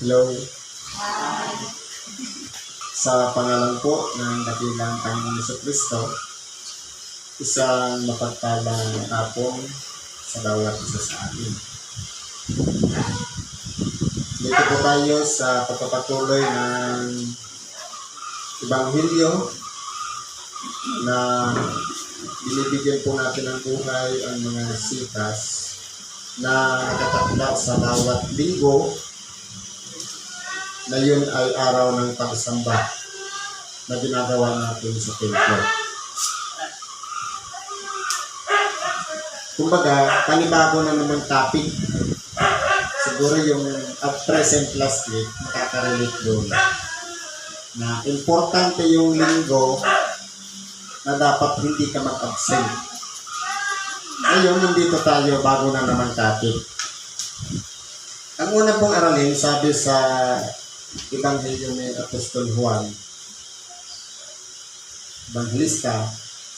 Hello. Sa pangalan po ng dakilang Panginoong Jesucristo, isang mapagpalang hapon sa bawat isa sa atin. Dito po tayo sa pagpapatuloy ng Ebanghelyo na binibigyan po natin ng buhay ang mga sitas na nakatakda sa bawat linggo na yun ay araw ng pagsamba na ginagawa natin sa templo. Kumbaga, panibago na naman topic. Siguro yung at present last week, makakarelate doon. Na importante yung linggo na dapat hindi ka mag-absent. Ngayon, nandito tayo bago na naman topic. Ang una pong aralin, sabi sa Ebanghelyo ni Apostol Juan, Evangelista,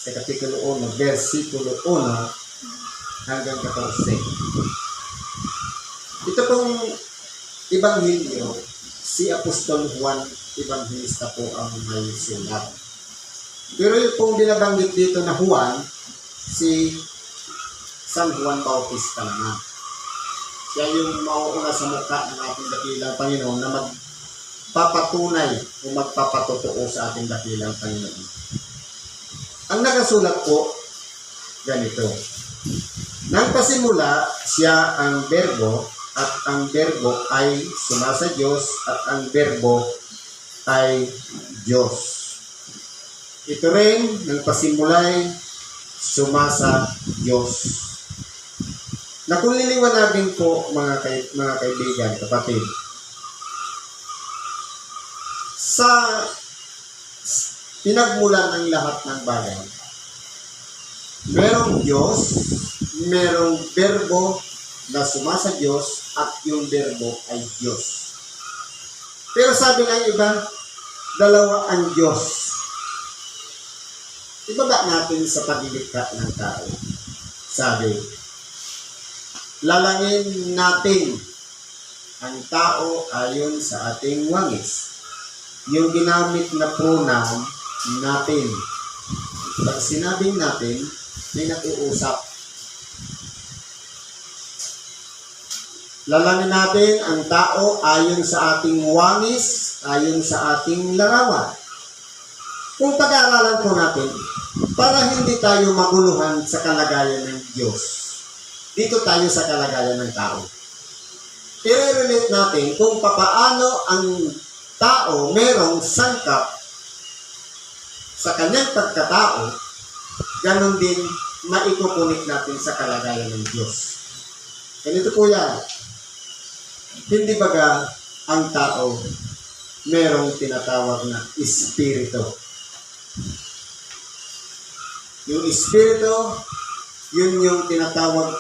sa Kapitulo 1, versikulo 1 hanggang 14. Ito pong Ebanghelyo, si Apostol Juan Evangelista po ang may sulat. Pero yung pong binabanggit dito na Juan, si San Juan Bautista naman. Siya yung mauuna sa mukha ng ating dakilang Panginoon na magpapatunay o magpapatotoo sa ating dakilang Panginoon. Ang nakasulat po, ganito. Nang pasimula, siya ang berbo at ang berbo ay sumasa Diyos at ang berbo ay Diyos. Ito rin, nang pasimulay, sumasa Diyos. Na kung liliwanagin po mga kaibigan, kapatid, sa pinagmulan ng lahat ng bagay, merong Diyos, merong berbo na sumasa Diyos at yung berbo ay Diyos. Pero sabi ng iba, dalawa ang Diyos. Ibaba natin sa paglilikha ng tao. Sabi, lalangin natin ang tao ayon sa ating wangis. Yung ginamit na pronoun natin. Pag sinabing natin, may nag-uusap. Lalangin natin ang tao ayon sa ating wangis, ayon sa ating larawan. Kung pag-aaralan po natin, para hindi tayo maguluhan sa kalagayan ng Diyos, dito tayo sa kalagayan ng tao. I-relate natin kung papaano ang tao merong sangkap sa kanyang pagkatao, ganon din maikukunik natin sa kalagayan ng Diyos. Ganito po yan. Hindi baga ang tao merong tinatawag na espiritu. Yung espiritu, yun yung tinatawag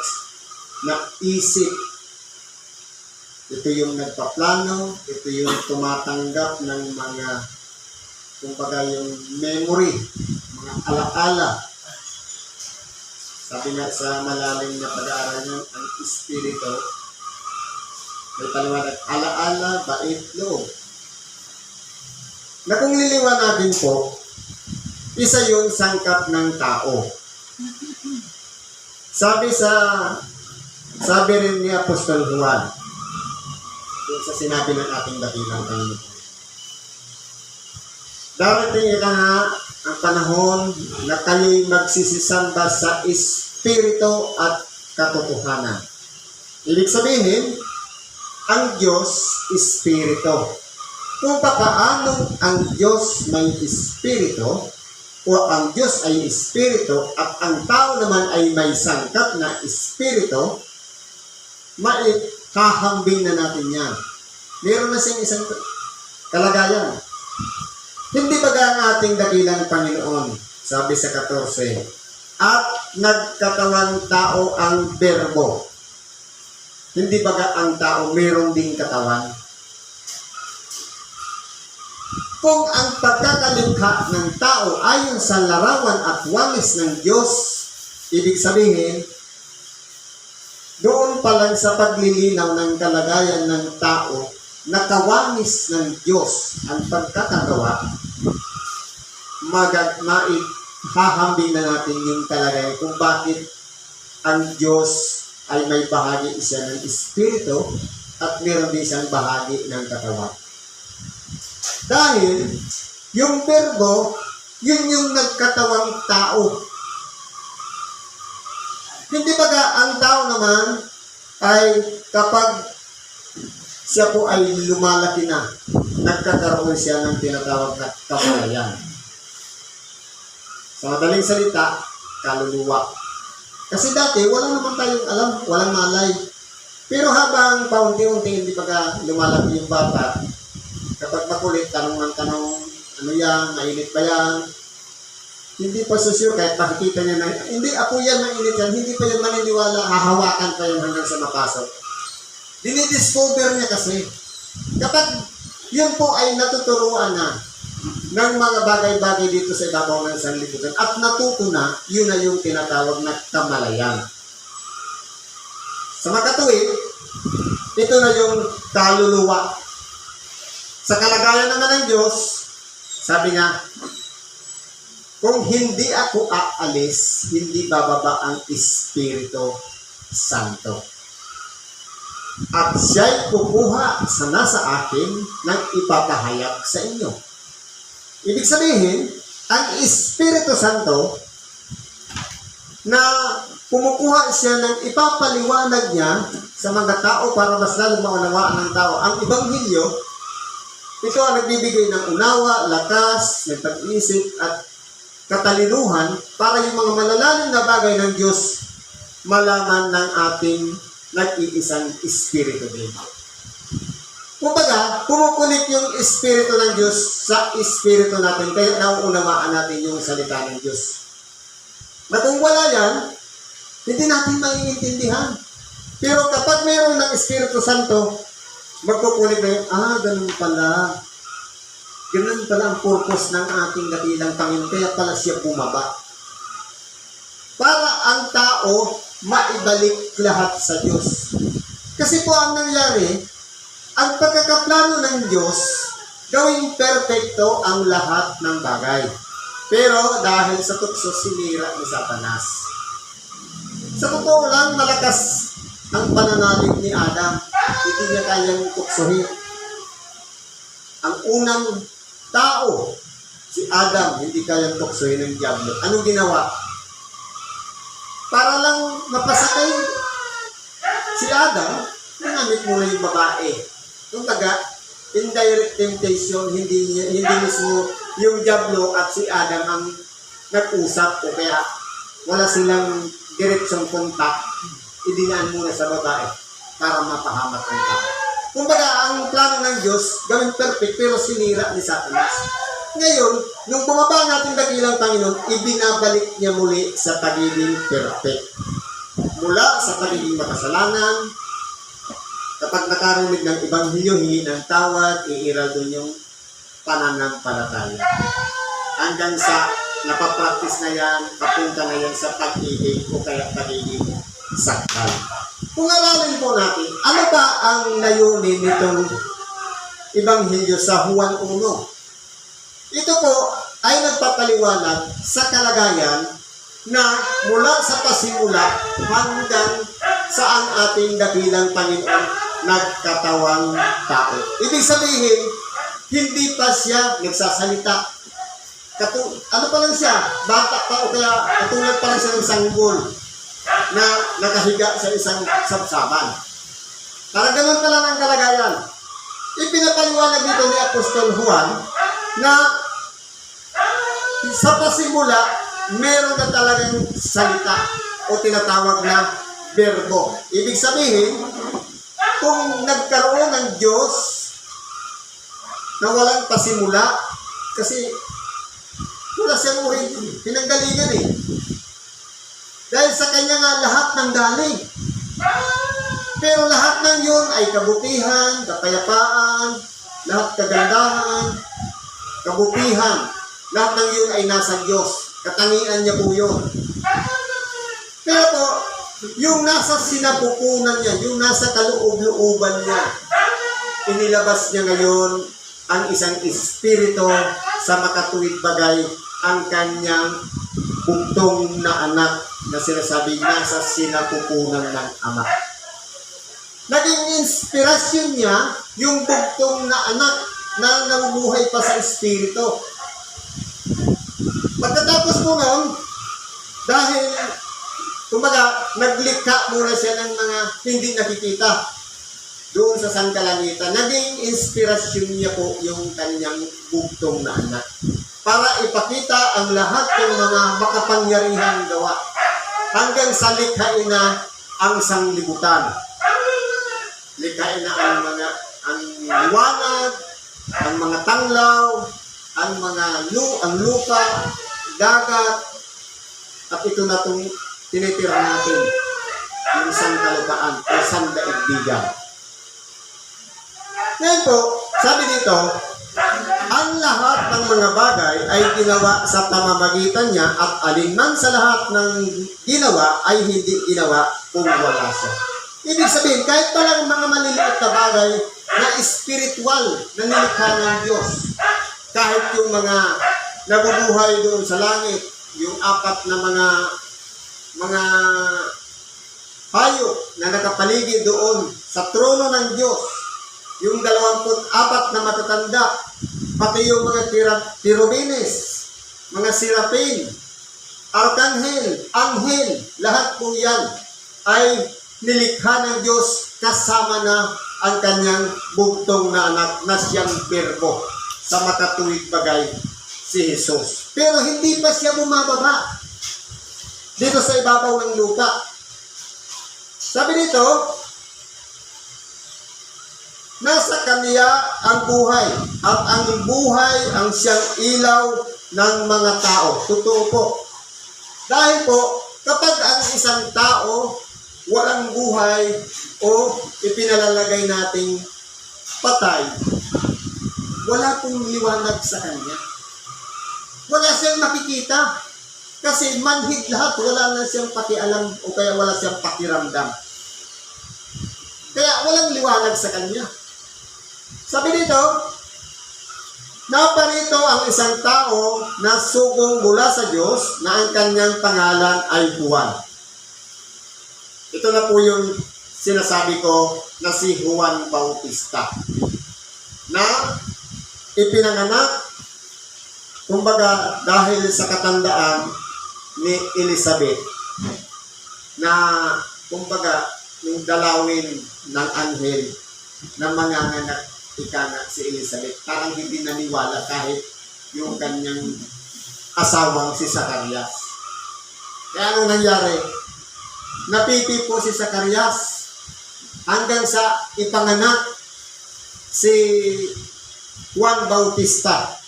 na isip. Ito yung nagpaplano, ito yung tumatanggap ng mga, kumbaga yung memory, mga alaala. Sabi nga sa malalim na pag-aaral nyo, ang espiritu, may paliwanag, alaala, bait, loob. Na kung liliwanagin po, isa yung sangkap ng tao. Sabi rin ni Apostol Juan, sa sinabi ng ating dakilang Panginoon. Darating na ang panahon na kayo'y magsisisamba sa espiritu at katotohanan. Ibig sabihin, ang Diyos, espiritu. Kung paano ang Diyos may espiritu, o ang Diyos ay espiritu, at ang tao naman ay may sangkap na espiritu, kahambing na natin yan. Meron na siyang isang kalagayan. Hindi ba ang ating dakilang Panginoon, sabi sa 14, at nagkatawang tao ang berbo. Hindi ba ang tao merong ding katawan? Kung ang pagkakalikha ng tao ayon sa larawan at wangis ng Diyos, ibig sabihin, doon pa lang sa paglilinaw ng kalagayan ng tao, nakawanis ng Diyos ang pagkakagawa, maihahambing na natin yung kalagayan kung bakit ang Diyos ay may bahagi isa ng Espiritu at meron din siyang bahagi ng katawan. Dahil yung Verbo, yun yung nagkatawang tao. Hindi ba ang tao naman ay kapag siya po ay lumalaki na, nagkakaroon siya ng tinatawag na kamalayan. Sa madaling salita, kaluluwa. Kasi dati, wala naman tayong alam, walang malay. Pero habang paunti-unti, hindi pa lumalaki yung bata, kapag makulit, tanong ng tanong, ano yan, mainit ba yan? Hindi pa so sure, kahit makikita niya na, hindi, ako yan, mainit yan, hindi pa yan maniniwala, hahawakan pa yan hanggang sa mapasok. Dinidiscover niya kasi, kapag yun po ay natuturuan na ng mga bagay-bagay dito sa ibabaw ng sanlibutan at natuto na, yun na yung tinatawag na kamalayan. Sa makatuwid, ito na yung kaluluwa. Sa kalagayan naman ng Diyos, sabi nga, kung hindi ako aalis, hindi bababa ang Espiritu Santo. At siya'y kukuha sa nasa akin ng ipapahayag sa inyo. Ibig sabihin, ang Espiritu Santo na kumukuha siya ng ipapaliwanag niya sa mga tao para mas lalo maunawaan ng tao. Ang Ebanghelyo, ito ang nagbibigay ng unawa, lakas, ng pag-isip at katalinuhan para yung mga malalalim na bagay ng Diyos malaman ng ating nag-iisang Espiritu din. Kumbaga, kumukunik yung Espiritu ng Diyos sa Espiritu natin, kaya nauunawaan natin yung salita ng Diyos. Na kung wala yan, hindi natin maiintindihan. Pero kapag mayroon ng Espiritu Santo, magkukunik na yun, ganun pala. Ganun pala ang purpose ng ating dakilang Panginoon, kaya pala siya bumaba. Para ang tao maibalik lahat sa Diyos. Kasi po ang nangyari, ang pagkakaplano ng Diyos, gawing perfecto ang lahat ng bagay. Pero dahil sa tukso, sinira ni Satanas. Sa totoo lang, malakas ang pananalig ni Adam. Hindi niya kayang tuksohin. Ang unang tao, si Adam, hindi kayang tuksohin ng Diablo. Anong ginawa? Para lang mapasakay si Adam, nangamit muna yung babae. Kumbaga, indirect temptation, hindi mismo yung Diablo at si Adam ang nag-usap o kaya wala silang diretsong kontak, idinaan muna sa babae para mapahamak ang tao. Kumbaga, ang plano ng Diyos, gawin perfect, pero sinira ni Satanas. Ngayon, nung bumaba natin dakilang Panginoon, ibinabalik niya muli sa pagiging perfect. Mula sa pagiging makasalanan, kapag nakarinig ng Ebanghelyo, hingi ng tawad, iiral doon yung pananampalataya. Hanggang sa napapractice na yan, papunta na yan sa pag-ibig o kaya pagiging sakal. Kung aralin po natin, ano ba ang layunin nitong Ebanghelyo sa Juan 1? Ito po ay nagpapaliwanag sa kalagayan na mula sa pasimula hanggang sa ang ating dakilang Panginoon nagkatawang tao. Ibig sabihin, hindi pa siya nagsasalita. Ano pa lang siya? Bata pa o kaya katulad pa lang siya ng sanggol na nakahiga sa isang sabsaban. Parang ganun pa lang ang kalagayan. Ipinapaliwanag dito ni Apostol Juan na sa pasimula, meron na talagang salita o tinatawag na verbo. Ibig sabihin, kung nagkaroon ng Diyos na walang pasimula, kasi wala siyang origin, pinanggalingan eh. Dahil sa kanya nga lahat ng galing. Pero lahat ng yun ay kabutihan, kapayapaan, lahat kagandahan, kabutihan. Lahat ng yun ay nasa Diyos. Katangian niya po yun. Pero po, yung nasa sinapupunan niya, yung nasa kaloob-looban niya, inilabas niya ngayon ang isang espiritu sa makatuwid bagay, ang kanyang bugtong na anak na sinasabi nasa sinapupunan ng Ama. Naging inspirasyon niya yung bugtong na anak na nabubuhay pa sa espiritu. Pagkatapos po noon, dahil kumbaga, naglikha muna siya ng mga hindi nakikita doon sa sangkalangitan. Naging inspirasyon niya po yung kanyang bugtong na anak para ipakita ang lahat ng mga makapangyarihang gawa hanggang sa likhain na ang sanglibutan. Likhain na ang liwanag, ang mga tanglaw, ang lupa, dagat, at ito na itong tinitira natin, yung sangkalupaan o sandaigdigan. Ngayon po, sabi dito, ang lahat ng mga bagay ay ginawa sa pamamagitan niya at alinman sa lahat ng ginawa ay hindi ginawa kung wala siya. Ibig sabihin, kahit palang mga maliliit na bagay na spiritual na nilikha ng Diyos, kahit yung mga nabubuhay doon sa langit, yung apat na mga hayop na nakapaligid doon sa trono ng Diyos, yung 24 na matatanda, pati yung mga tirubines, mga sirapin, arkanghel, anghel, lahat po yan ay nilikha ng Diyos kasama na ang kanyang bugtong na anak na siyang Berbo sa makatuwid bagay, si Jesus. Pero hindi pa siya bumababa dito sa ibabaw ng lupa. Sabi dito, nasa kanya ang buhay at ang buhay ang siyang ilaw ng mga tao. Totoo po. Dahil po, kapag ang isang tao walang buhay o ipinalalagay nating patay, wala pong liwanag sa kanya. Wala siyang makikita. Kasi manhid lahat, wala na siyang pakialam o kaya wala siyang pakiramdam. Kaya walang liwanag sa kanya. Sabi dito, naparito ang isang tao na sugong mula sa Diyos na ang kanyang pangalan ay Juan. Ito na po yung sinasabi ko na si Juan Bautista na ipinanganak, kumbaga dahil sa katandaan ni Elizabeth na kumbaga yung dalawin ng anghel na manganganak ikanak si Elizabeth. Parang hindi naniwala kahit yung kanyang asawang si Zacarias. Kaya anong nangyari? Napipi po si Zacarias hanggang sa ipanganak si Juan Bautista.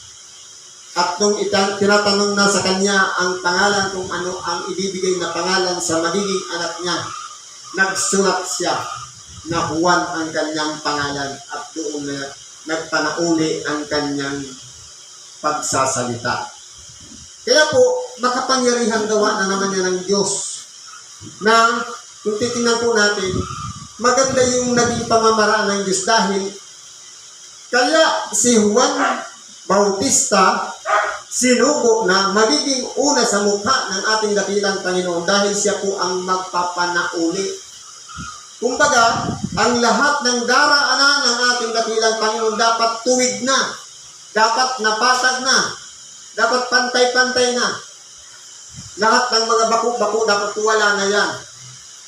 At nung tinatanong na sa kanya ang pangalan kung ano ang ibibigay na pangalan sa magiging anak niya, nagsulat siya na Juan ang kanyang pangalan at doon na nagpanauli ang kanyang pagsasalita. Kaya po, makapangyarihang gawa na naman niya ng Diyos na kung titingnan po natin, maganda yung naging pamamaraan ng Diyos dahil kaya si Juan Bautista sinugo na magiging una sa mukha ng ating dakilang Panginoon dahil siya po ang magpapanauli. Kumbaga, ang lahat ng daraanan ng ating dakilang Panginoon dapat tuwid na, dapat napatag na, dapat pantay-pantay na. Lahat ng mga bako-bako dapat wala na yan.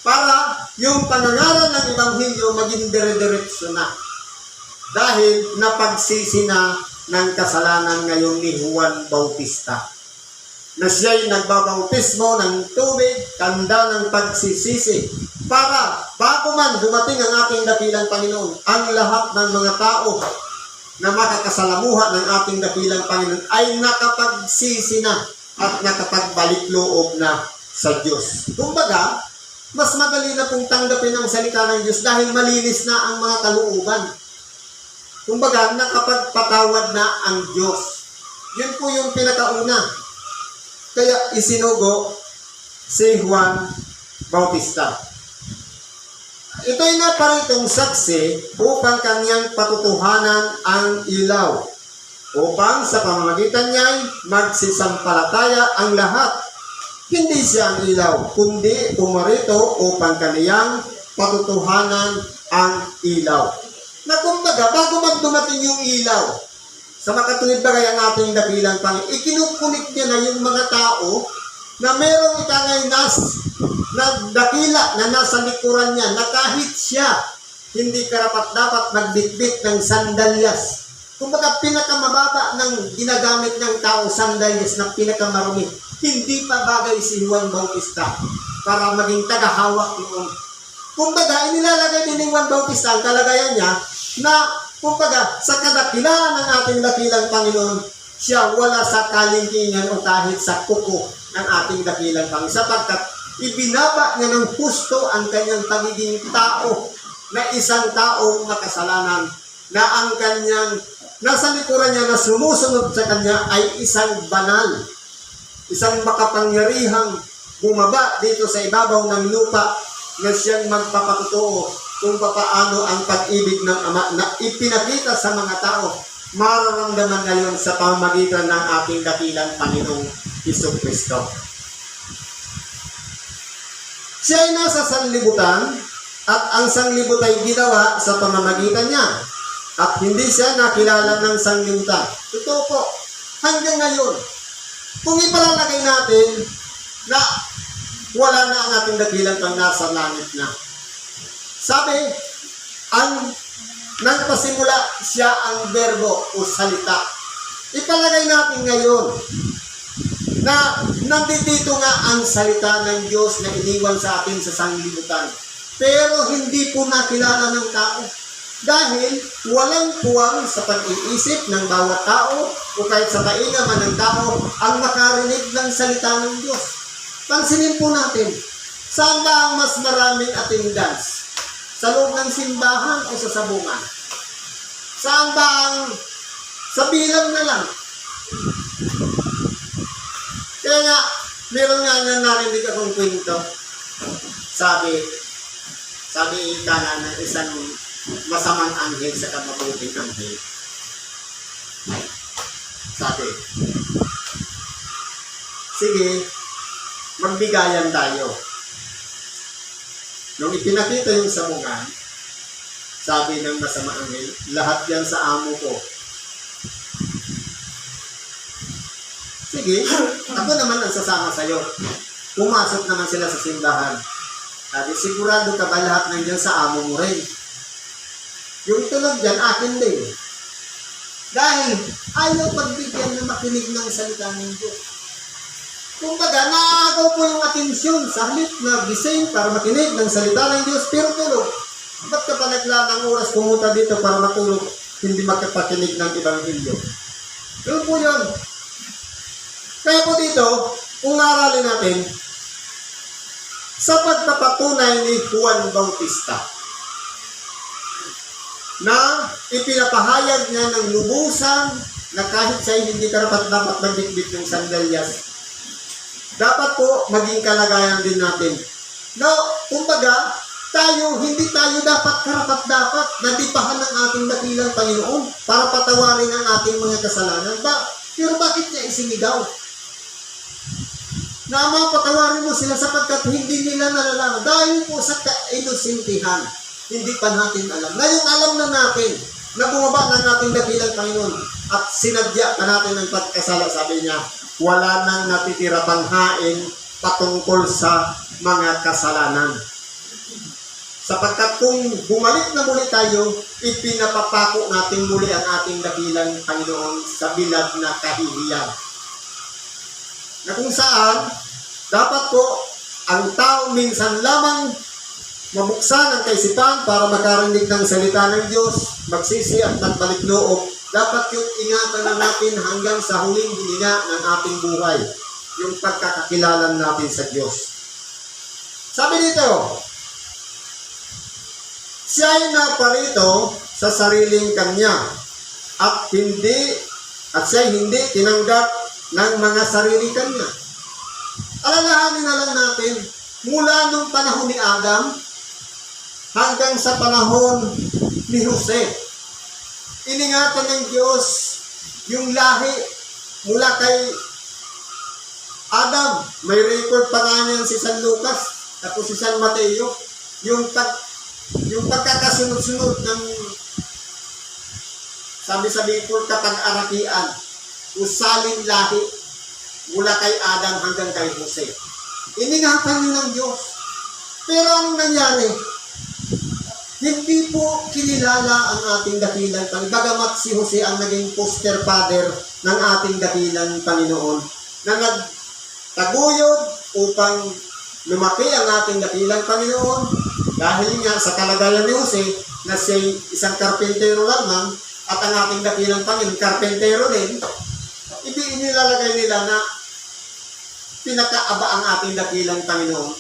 Para yung pangangaral ng Ebanghelyo maging dire-diretso na. Dahil napagsisi na ng kasalanan ngayon ni Juan Bautista. Na siya'y nagbabautismo ng tubig, tanda ng pagsisisi. Para bago man dumating ang ating dakilang Panginoon, ang lahat ng mga tao na makakasalamuha ng ating dakilang Panginoon ay nakapagsisi na at nakapagbalik loob na sa Diyos. Kumbaga, mas madali na pong tanggapin ang salita ng Diyos dahil malinis na ang mga kalooban. Kumbaga, nakapagpatawad na ang Diyos. Yun po yung pinakauna. Kaya isinugo si Juan Bautista. Ito'y naparitong saksi upang kanyang patutuhanan ang ilaw, upang sa pamamagitan niya'y magsisampalataya ang lahat. Hindi siya ang ilaw, kundi pumarito upang kaniyang patutuhanan ang ilaw. Na kumbaga, bago magdumating yung ilaw, sa makatulid ba kaya ang ating dakilang Panginoon, ikinukunik niya na yung mga tao na merong ikangay na dakila na nasa likuran niya na kahit siya hindi karapat-dapat magbitbit ng sandalyas. Kumbaga, pinakamababa ng ginagamit ng tao sandalyas na pinakamarumi. Hindi pa bagay si Juan Bautista para maging tagahawak noon. Kumbaga, inilalagay din ni Juan Bautista ang kalagayan niya na, kumbaga, sa kadakilaan ng ating dakilang Panginoon, siya wala sa kalingkingan o kahit sa kuko ng ating dakilang Panginoon. Sapagkat ibinaba niya ng husto ang kanyang pagiging tao na isang taong makasalanan na ang kanyang nasa likuran niya na sumusunod sa kanya ay isang banal, isang makapangyarihang bumaba dito sa ibabaw ng lupa na siyang magpapatutuo kung paano ang pag-ibig ng Ama na ipinakita sa mga tao mararamdaman ngayon sa pamamagitan ng ating dakilang Panginoong Jesucristo. Siya ay nasa sanlibutan at ang sanglibut ay ginawa sa pamamagitan niya at hindi siya nakilala ng sanglibutan. Totoo po, hanggang ngayon, kung ipalalagay natin na wala na ang ating dakilang pang nasa langit na. Sabi, ang nagpasimula siya ang berbo o salita. Ipalagay natin ngayon na nandito nga ang salita ng Diyos na iniwan sa atin sa sanglibutan. Pero hindi po nakilala ng tao. Dahil walang puwang sa pag-iisip ng bawat tao o kahit sa tainga man ng tao ang makarinig ng salita ng Diyos. Pansinin po natin, saan ba ang mas maraming attendance? Sa loob ng simbahan o sa sabungan? Saan ba ang sa bilang na lang? Kaya nga, meron nga na narinig akong kwento. Sabi ika na ng isang masamang anghel sa mabuting anghel. Sabi, sige, magbigayan tayo. Nung ipinakita yung sabungan, sabi ng masamang anghel, lahat yan sa amo ko. Sige, ako naman ang sasama sa'yo. Pumasok naman sila sa simbahan. Sabi, sigurado ka ba lahat nandiyan sa amo mo rin? Yung tulog dyan, akin din. Dahil ayaw pagbigyan na makinig ng salita ng Diyos. Kumbaga, naagaw po yung atensyon sa halip na gising para makinig ng salita ng Diyos, pero tulog. Ba't ka pa naglaan ng oras pumunta dito para matulog, hindi makapakinig ng Ebanghelyo? Yun po yun. Kaya po dito, kung aralin natin, sa pagpapatunay ni Juan Bautista, na ipinapahayag niya ng lubusan na kahit siya'y hindi karapat-dapat magbitbit ng sandalyas, dapat po maging kalagayan din natin. No, kumbaga, hindi tayo dapat karapat-dapat na dipahan ng ating dakilang Panginoon para patawarin ang ating mga kasalanan. Pero bakit niya isinigaw? Na Ama, patawarin mo sila sapagkat hindi nila nalalaman. Dahil po sa kainusintihan, hindi pa natin alam. Ngayon alam na natin na bumaba ng ating dakilang Panginoon at sinadya pa natin ang pagkasala. Sabi niya, wala nang natitira pang hain patungkol sa mga kasalanan. Sapagkat kung bumalik na muli tayo, ipinapapako natin muli ang ating dakilang Panginoon sa bilad na kahihiyan. Na kung saan, dapat po, ang tao minsan lamang mabuksan ang kaisipan para makarinig ng salita ng Diyos, magsisi at magbalik loob. Dapat yung ingatan na natin hanggang sa huling hininga ng ating buhay, yung pagkakakilala natin sa Diyos. Sabi dito, siya ay naparito sa sariling kanya at siya hindi tinanggap ng mga sarili kanya. Alalahanin na lang natin, mula nung panahon ni Adam, hanggang sa panahon ni Jose. Iningatan ng Diyos yung lahi mula kay Adam. May record pa nga niyan si San Lucas, tapos si San Mateo, yung pagkakasunod-sunod ng, sabi-sabi po, kapag-arakian, usalin lahi mula kay Adam hanggang kay Jose. Iningatan yun ng Diyos. Pero anong nangyari? Hindi po kinilala ang ating dakilang Panginoon. Bagamat si Jose ang naging poster father ng ating dakilang Panginoon na nagtaguyod upang lumaki ang ating dakilang Panginoon dahil nga sa kalagayan ni Jose na siya isang karpentero lamang at ang ating dakilang Panginoon karpentero din, inilalagay nila na pinakaaba ang ating dakilang Panginoon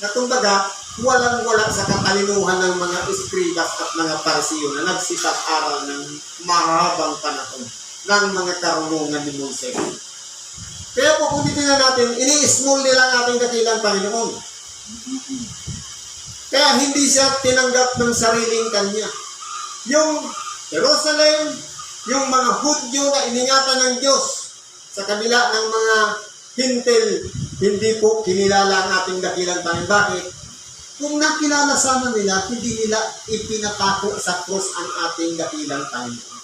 na kumbaga walang-wala sa katalinuhan ng mga eskribas at mga parisiyo na nagsipag-aral ng mahabang panahon ng mga karunungan ni Moses. Kaya po kung titingnan natin, ini-small nila ang ating dakilang Panginoon. Kaya hindi siya tinanggap ng sariling kanya. Yung Jerusalem, yung mga Hudyo na iningatan ng Diyos sa kabila ng mga hintil, hindi po kinilala ang ating dakilang Panginoon. Bakit? Kung nakilala sana nila, hindi nila ipinatako sa krus ang ating dakilang Panginoon.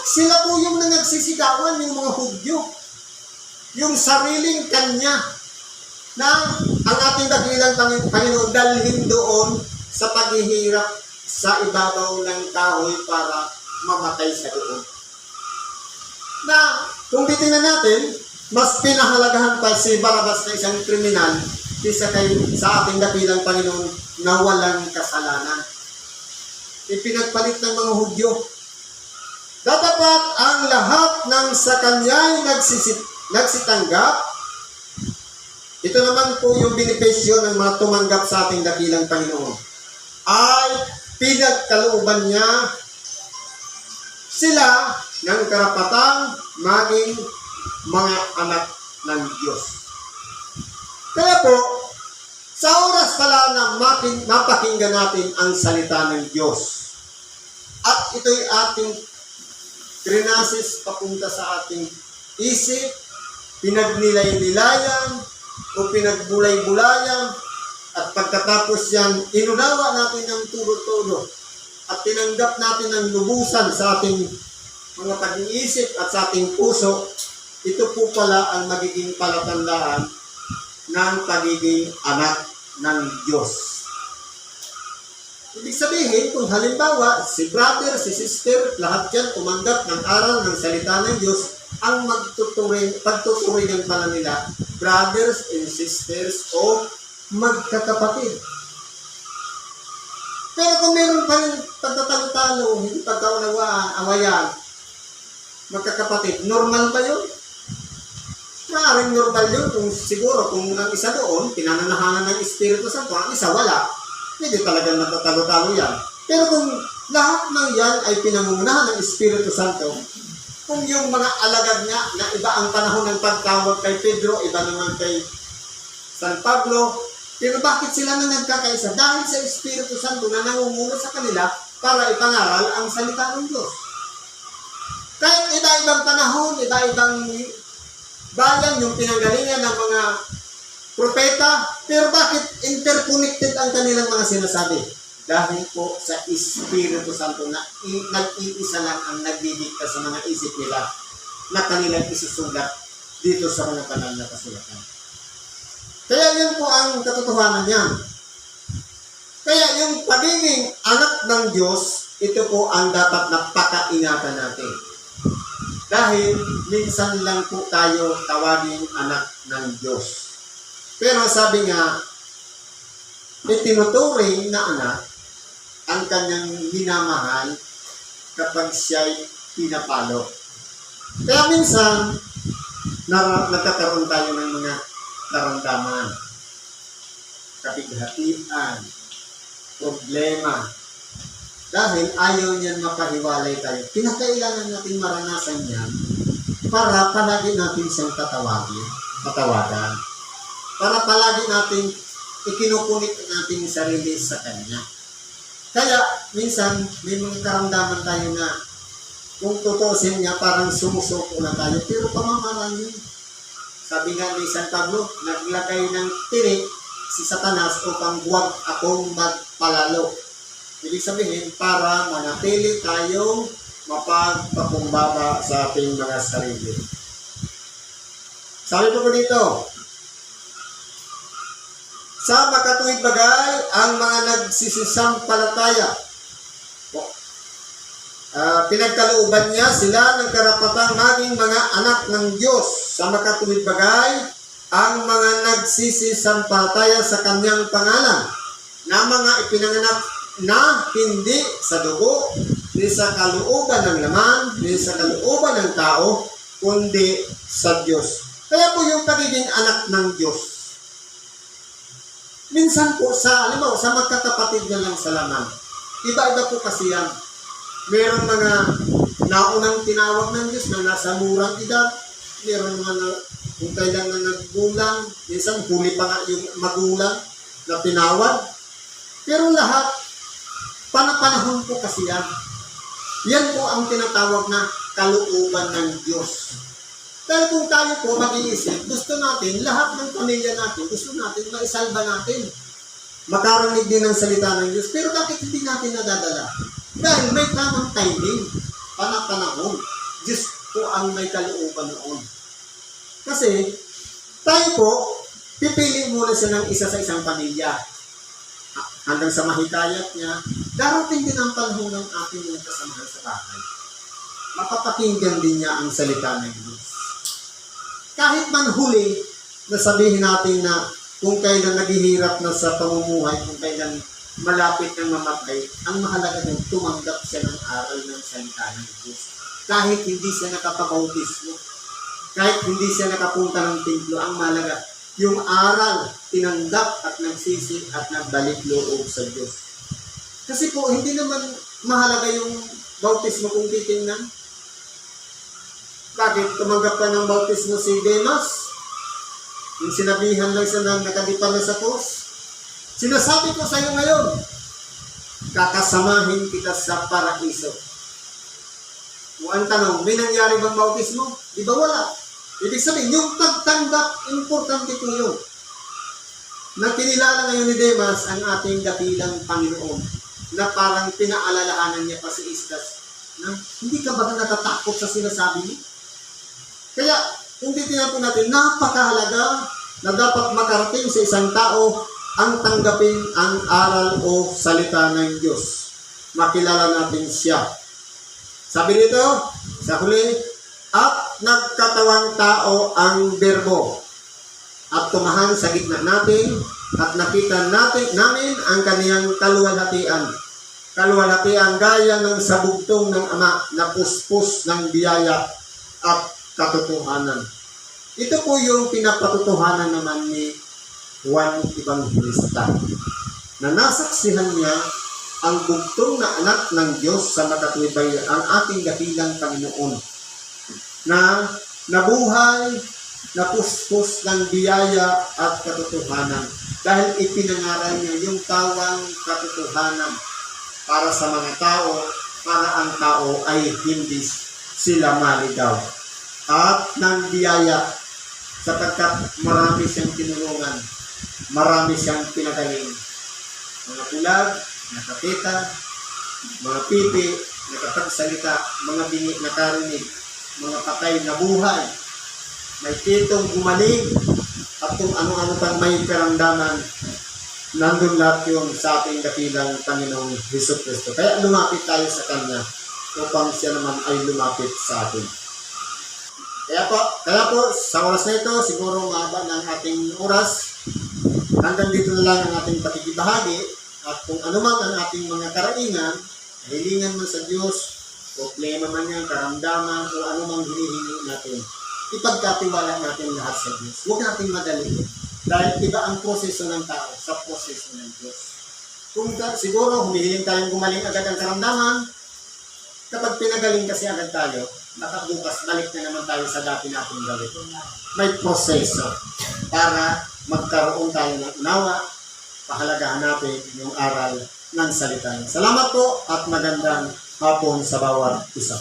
Sila po yung nagsisigawan, yung mga Hudyo. Yung sariling kanya na ang ating dakilang Panginoon dalhin doon sa paghihirap sa ibabaw ng kahoy para mamatay sa doon. Na kung titingnan natin, mas pinahalagahan pa si Barabas na isang kriminal kaysa sa ating dakilang Panginoon na walang kasalanan. Ipinagpalit ng mga Hudyo. Datapat ang lahat ng sa kanya'y nagsitanggap. Ito naman po yung benepisyo ng mga tumanggap sa ating dakilang Panginoon. Ay pinagkalooban niya sila ng karapatang maging mga anak ng Diyos. Kaya po, sa oras pala na mapakinggan natin ang salita ng Diyos at ito'y ating trinasis papunta sa ating isip, pinagnilay-nilayan o pinagbulay-bulayan at pagkatapos yan, inunawa natin ng tulo-tulo at tinanggap natin ng lubusan sa ating mga pag-iisip at sa ating puso, ito po pala ang magiging palatandaan ng pagiging anak ng Diyos. Ibig sabihin, kung halimbawa, si brother, si sister, lahat yan tumanggap ng aral ng salita ng Diyos, ang pagtuturingan pala nila, brothers and sisters o magkakapatid. Pero kung meron pa rin pagtatalo-talo, hindi pagkaunawaan, awayan, magkakapatid, normal ba yun? Maaaring normal yun kung siguro kung ang isa doon, pinananahanan ng Espiritu Santo, ang isa wala. Hindi talagang natatalo-talo yan. Pero kung lahat ng yan ay pinangungunahan ng Espiritu Santo, kung yung mga alagad nga na iba ang panahon ng pagtawag kay Pedro, iba naman kay San Pablo, pero bakit sila na nagkakaisa? Dahil sa Espiritu Santo na nangunguna sa kanila para ipangaral ang salita ng Diyos. Kahit iba-ibang panahon, iba-ibang bayan yung pinanggalingan ng mga propeta, pero bakit interconnected ang kanilang mga sinasabi? Dahil po sa Espiritu Santo na nag-iisa lang ang nagdidikta sa mga isip nila na kanilang isusulat dito sa mga banal na kasulatan. Kaya yun po ang katotohanan niyan. Kaya yung pagiging anak ng Diyos, ito po ang dapat na pakaingatan natin. Dahil minsan lang po tayo tawaging anak ng Diyos. Pero sabi nga, itinuturing na anak ang kanyang minamahal kapag siya'y pinapalo. Kaya minsan, nagkakaroon tayo ng mga karamdaman, kapighatian, problema. Dahil ayaw niyan makahiwalay tayo. Pinakailangan natin maranasan yan para palagi natin siyang tatawagan. Para palagi natin ikinukunit natin yung sarili sa Kanya. Kaya, minsan, may mga karamdaman tayo na kung tutusin niya, parang sumusuko na tayo. Pero pamamaraan yun. Sabi nga ni San Pablo, naglagay ng tinik si Satanas upang huwag akong magpalalo. Ibig sabihin, para manatili tayong mapagpakumbaba sa ating mga sarili. Sabi po dito, sa makatuwid bagay, ang mga nagsisisampalataya, pinagkalooban niya sila ng karapatang maging mga anak ng Diyos. Sa makatuwid bagay, ang mga nagsisisampalataya sa Kanyang pangalan, na mga ipinanganak na hindi sa dugo, hindi sa kalooban ng laman, hindi sa kalooban ng tao, kundi sa Diyos. Kaya po yung pagiging anak ng Diyos, minsan po alam mo, sa magkakapatid na lang sa laman, iba-iba po kasi yan. Merong mga naunang tinawag ng Diyos na nasa murang edad, meron mga kung kailan na naggulang, minsan huli pa nga yung magulang na tinawag. Pero lahat, panapanahon po kasi yan. Yan po ang tinatawag na kalooban ng Diyos. Dahil kung tayo po mag-iisip, gusto natin, lahat ng pamilya natin, gusto natin, maisalba natin. Makarinig din ng salita ng Diyos. Pero bakit hindi natin nadadala? Dahil may tamang timing, panapanahon. Diyos po ang may kalooban noon. Kasi, tayo po, pipili muna siya ng isa sa isang pamilya. Hanggang sa mahikayat niya, darating din ang panahon ng ating mga kasamahan sa bahay. Mapapakinggan din niya ang salita ng Diyos. Kahit man huli, nasabihin natin na kung kailan naghihirap na sa pamumuhay, kung kailan malapit ng mamatay, ang mahalaga din, tumanggap siya ng aral ng salita ng Diyos. Kahit hindi siya nakapabautismo, kahit hindi siya nakapunta ng templo, ang mahalaga, yung aral, tinanggap at nagsisi at nagbalik loob sa Diyos. Kasi po, hindi naman mahalaga yung bautismo kung titingnan. Bakit? Tumanggap ka ng bautismo si Demas? Yung sinabihan lang siya na nakadipan na sa cross. Sinasabi ko sa iyo ngayon, kakasamahin kita sa paraiso. O ang tanong, may nangyari bang bautismo? Di ba wala? Ibig sabihin, yung pagtanggap, importante po yun. Na kinilala ngayon ni Demas ang ating dakilang Panginoon, na parang pinaalalahanan niya pa si Istas, na hindi ka ba natatakot sa sinasabi niya? Kaya, kung titignan po natin, napakahalaga na dapat makarating sa isang tao ang tanggapin ang aral o salita ng Diyos. Makilala natin siya. Sabi dito, sa huli, at nagkatawang tao ang berbo at tumahan sa gitna natin at nakita namin ang kaniyang kaluwalhatian. Kaluwalhatian gaya ng sabugtong ng Ama na puspos ng biyaya at katotohanan. Ito po yung pinapatutuhanan naman ni Juan Evangelista, na nasaksihan niya ang bugtong na anak ng Diyos sa makatuwid bagay, ang ating dakilang Panginoon, na nabuhay, napuspos ng biyaya at katotohanan dahil ipinangaral niya yung tawang katotohanan para sa mga tao, para ang tao ay hindi sila maligaw. At ng biyaya, sapagkat marami siyang tinulungan, marami siyang pinagaling. Mga bulag, nakapita, mga pipi, nakapagsalita, mga bingi nakarinig, mga patay na buhay, may titong gumaling, at kung ano-ano pang may karamdaman, nandun lahat yun sa ating dakilang Panginoong Jesucristo. Kaya lumapit tayo sa Kanya upang siya naman ay lumapit sa atin. Kaya po, sa oras na ito, siguro mahaba ng ating oras. Hanggang dito na lang ang ating pakikibahagi. At kung ano man ang ating mga karaingan, hilingan man sa Diyos, problema man yan, karamdaman, o ano mang hinihingi natin, ipagkatiwala natin lahat sa Diyos. Huwag natin madaliin. Dahil iba ang proseso ng tao sa proseso ng Diyos. Kung siguro humihiling tayong gumaling agad ang karamdaman, kapag pinagaling kasi agad tayo, nakabukas, balik na naman tayo sa dati nating gawin. May proseso para magkaroon tayo ng unawa, pahalagahan natin yung aral ng salita. Salamat po at magandang hapon sa bawat isa.